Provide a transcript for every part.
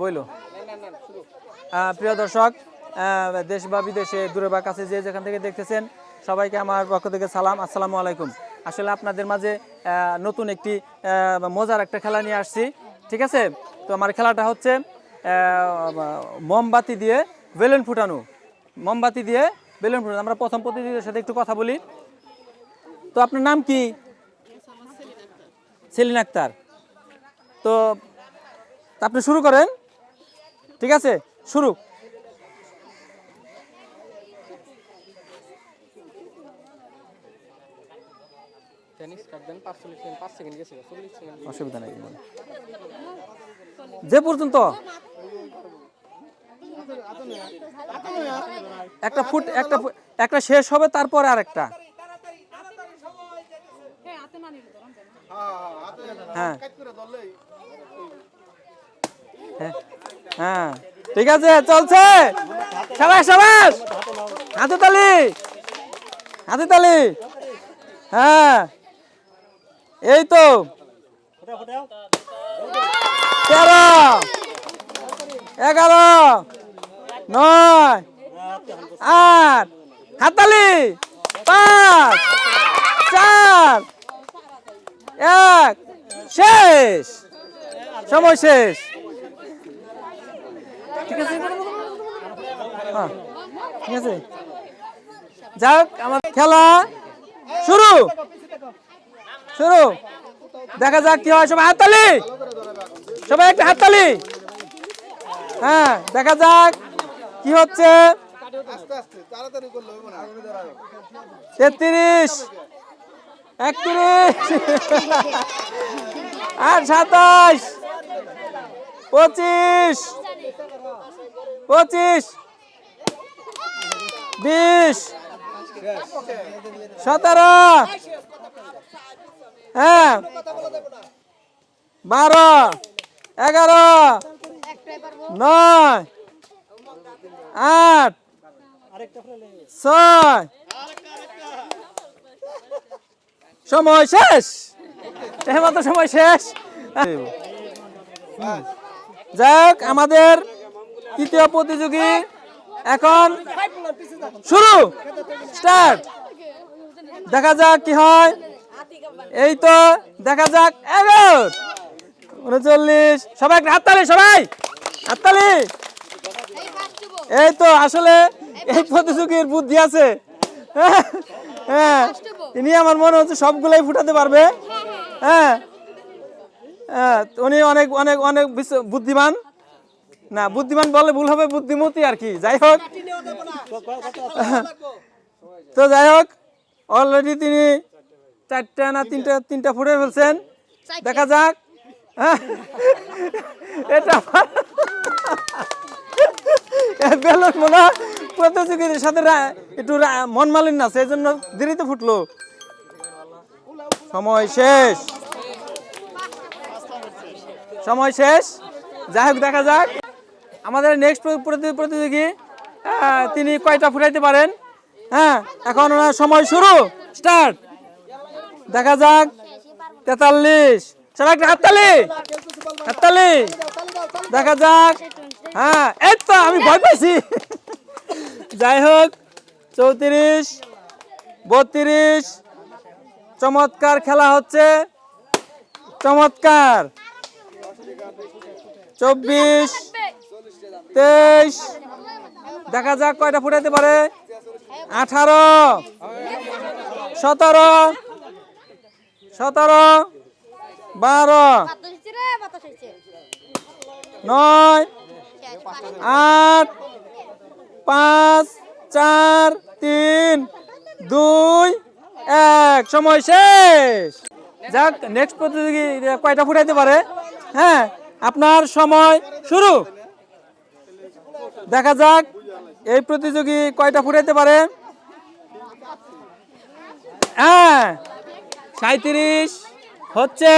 বইলো। প্রিয় দর্শক, দেশ বা বিদেশে দূরে বা কাছে যে যেখান থেকে দেখতেছেন সবাইকে আমার পক্ষ থেকে সালাম, আসসালামু আলাইকুম। আসলে আপনাদের মাঝে নতুন একটি মজার একটা খেলা নিয়ে আসছি, ঠিক আছে? তো আমার খেলাটা হচ্ছে মোমবাতি দিয়ে বেলুন ফুটানো। মোমবাতি দিয়ে বেলুন ফুটানো। আমরা প্রথম প্রতিযোগীদের সাথে একটু কথা বলি। তো আপনার নাম কি? সেলিন আক্তার। তো আপনি শুরু করেন, ঠিক আছে? শুরু। অসুবিধা নেই, যে পর্যন্ত একটা ফুট একটা শেষ হবে তারপরে আরেকটা। হ্যাঁ হ্যাঁ, ঠিক আছে, চলছে। সাবাস সাবাস, হাতে তালি, হাতে তালি। হ্যাঁ, এই তো 13, 11, 9, 8, হাততালি। 5, 4, 1, শেষ, সময় শেষ। ঠিক আছে, ঠিক আছে, যাক আমার খেলা শুরু শুরু। দেখা যাক কি হয়। সবাই হাততালি, সবাই একটা হাততালি। হ্যাঁ, দেখা যাক কি হচ্ছে। 33, 31, আর 27, 25, 25, 20, 17, হ্যাঁ, 12, 11, 9, 8, 6, সময় শেষ। এইমাত্র সময় শেষ। যাক, আমাদের তৃতীয় প্রতিযোগী এখন শুরু, স্টার্ট। দেখা যাক কি হয়। এই তো দেখা যাক। 11, 39, সবাই একটা হাততালি, সবাই হাততালি। এই তো আসলে এই প্রতিযোগীর বুদ্ধি আছে। হ্যাঁ, তিনি আমার মনে হচ্ছে সবগুলাই ফুটাতে পারবে। হ্যাঁ, উনি অনেক অনেক অনেক বুদ্ধিমান। না, বুদ্ধিমান বলে ভুল হবে, বুদ্ধিমতী আর কি। যাই হোক, তো যাই হোক, অলরেডি তিনি 4টা না 3টা ফুটে ফেলছেন। দেখা যাক। এটা বেলুন মনে প্রতিযোগীদের সাথে একটু মন মালিন্য আছে, এই জন্য দেরিতে ফুটলো। সময় শেষ, সময় শেষ। যাই হোক, দেখা যাক আমাদের নেক্সট প্রতিযোগী তিনি কয়টা ফুটাইতে পারেন। হ্যাঁ, এখন ওনার সময় শুরু, স্টার্ট। দেখা যাক। 43, সবাই একটা হাততালি, হাততালি। দেখা যাক। হ্যাঁ, এই তো আমি ভয় পাইছি। যাই হোক, 34, 32, চমৎকার খেলা হচ্ছে, চমৎকার। 24, 23, দেখা যাক কয়টা ফুটাইতে পারে। 18, 17, 12, 9, 8, 5, 4, 3, 2, 1, সময় শেষ। যাক, নেক্সট প্রতিযোগী কয়টা ফুটাইতে পারে। হ্যাঁ, আপনার সময় শুরু। দেখা যাক এই প্রতিযোগী কয়টা ফুটাইতে পারে। হ্যাঁ, 37 হচ্ছে।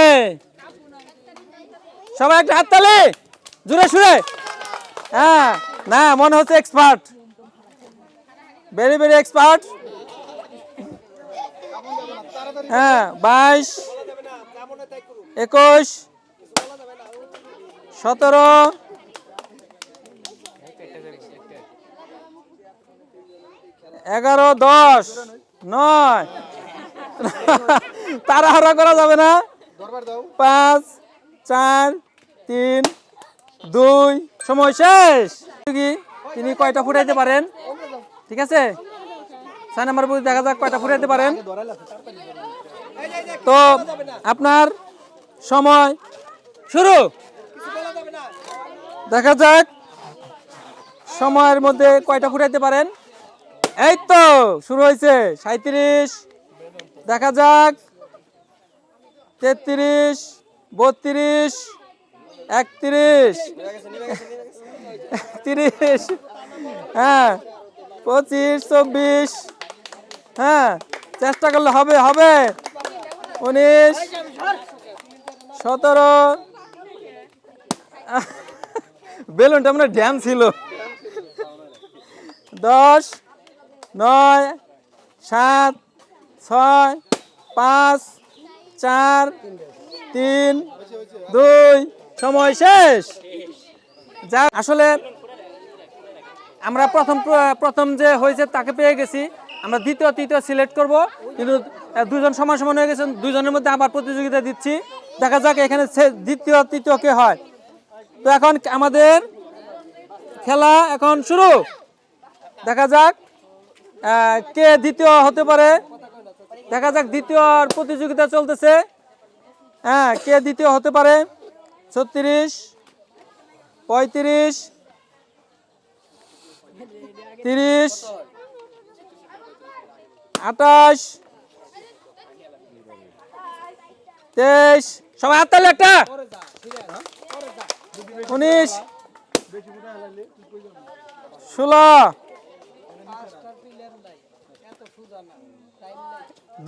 সবাই একটা হাততালি, জোরে সুরে। হ্যাঁ, না, মনে হচ্ছে এক্সপার্ট, ভেরি ভেরি এক্সপার্ট। হ্যাঁ, 22, 21, 17, 11, 10, 9 তাড়াহুড়া করা যাবে না। 5, 4, 3, 2 সময় শেষ। তিনি কয়টা ফুটাইতে পারেন? ঠিক আছে, 6 নম্বর প্রতি দেখা যাক কয়টা ফুটাইতে পারেন। তো আপনার সময় শুরু। দেখা যাক সময়ের মধ্যে কয়টা ফুটাইতে পারেন। এই তো শুরু হয়েছে। 37, দেখা যাক 33, 32, 31, 30, হ্যাঁ 25, 24, হ্যাঁ চেষ্টা করলে হবে হবে। 19, 17, বেলুনটা মানে ড্যাম ছিল। 10, 9, 7, 6, 5, 4, 3, 2 সময় শেষ। যা আসলে আমরা প্রথম যে হয়েছে তাকে পেয়ে গেছি। আমরা দ্বিতীয় তৃতীয় সিলেক্ট করব, কিন্তু দুজন সমান সমান হয়ে গেছেন। দুজনের মধ্যে আবার প্রতিযোগিতা দিচ্ছি। দেখা যাক এখানে দ্বিতীয় তৃতীয় কে হয়। তো এখন আমাদের খেলা এখন শুরু। দেখা যাক কে দ্বিতীয় হতে পারে। দেখা যাক দ্বিতীয় প্রতিযোগিতা চলতেছে। হ্যাঁ কে দ্বিতীয় হতে পারে। 36, 35, 30, 28, 23 সবাই হাত তালি একটা। 19, 16,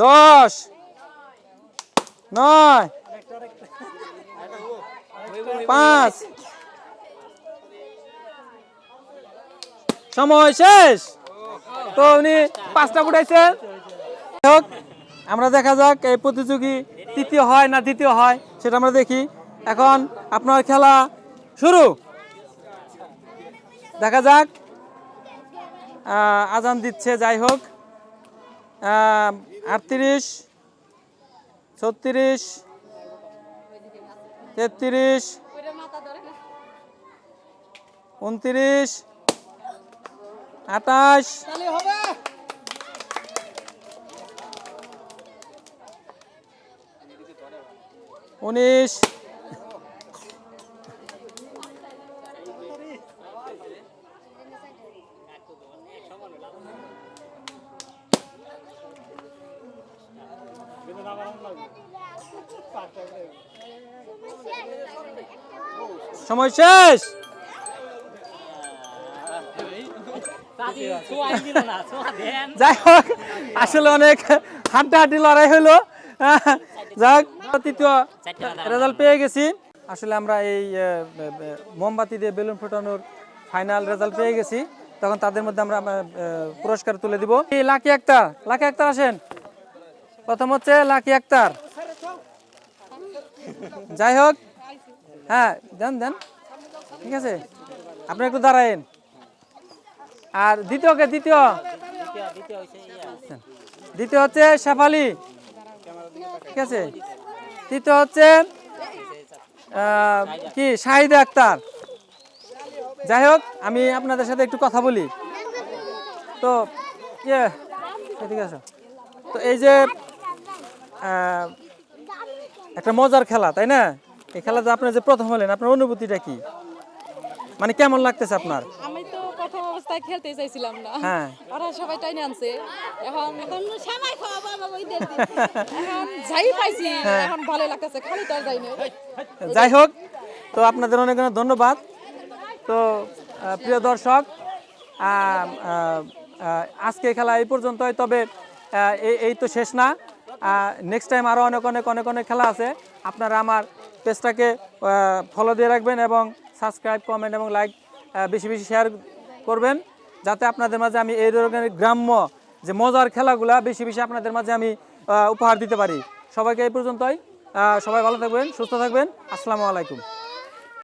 10, 9, 5 সময় শেষ। তো উনি 5টা ফুটাইছেন। আমরা দেখা যাক এই প্রতিযোগী তৃতীয় হয় না দ্বিতীয় হয় সেটা আমরা দেখি। এখন আপনার খেলা শুরু। দেখা যাক আজান দিচ্ছে। যাই হোক 38, 36, 33, 29, 28, 19, সময় শেষ। যাই হোক আসলে অনেক হাড্ডাহাড্ডি লড়াই হলো। যাক তৃতীয় রেজাল্ট পেয়ে গেছি। আসলে আমরা এই মোমবাতি দিয়ে বেলুন ফোটানোর ফাইনাল রেজাল্ট পেয়ে গেছি। তখন তাদের মধ্যে আমরা পুরস্কার তুলে দিব। লাকি আক্তার, লাকি আক্তার আসেন। প্রথম হচ্ছে লাকি আক্তার। যাই হোক হ্যাঁ দেন দেন, ঠিক আছে আপনি একটু দাঁড়ায়েন। আর দ্বিতীয়কে দ্বিতীয় হচ্ছে শেফালি, ঠিক আছে। তৃতীয় হচ্ছে কি শাহিদা আক্তার। যাই হোক আমি আপনাদের সাথে একটু কথা বলি। তো ঠিক আছে। তো এই যে একটা মজার খেলা, তাই না? এই খেলাতে আপনি যে প্রথম হলেন, আপনার অনুভূতিটা কি, মানে কেমন লাগতেছে আপনার? আমি তো প্রথম অবস্থায় খেলতে চাইছিলাম না, হ্যাঁ ওরা সবাই টাইনে আনছে। এখন সময় খাওয়া এখন যাই পাইছি, এখন ভালো লাগতেছে, খালি তো আর যাই না। যাই হোক তো আপনাদের অনেক অনেক ধন্যবাদ। তো প্রিয় দর্শক আজকে খেলা এই পর্যন্তই। তবে এই তো শেষ না, নেক্সট টাইম আরও অনেক অনেক অনেক অনেক খেলা আছে। আপনারা আমার পেজটাকে ফলো দিয়ে রাখবেন এবং সাবস্ক্রাইব, কমেন্ট এবং লাইক বেশি বেশি শেয়ার করবেন, যাতে আপনাদের মাঝে আমি এই ধরনের গ্রাম্য যে মজার খেলাগুলা বেশি বেশি আপনাদের মাঝে আমি উপহার দিতে পারি। সবাইকে এই পর্যন্তই। সবাই ভালো থাকবেন, সুস্থ থাকবেন। আসসালামু আলাইকুম।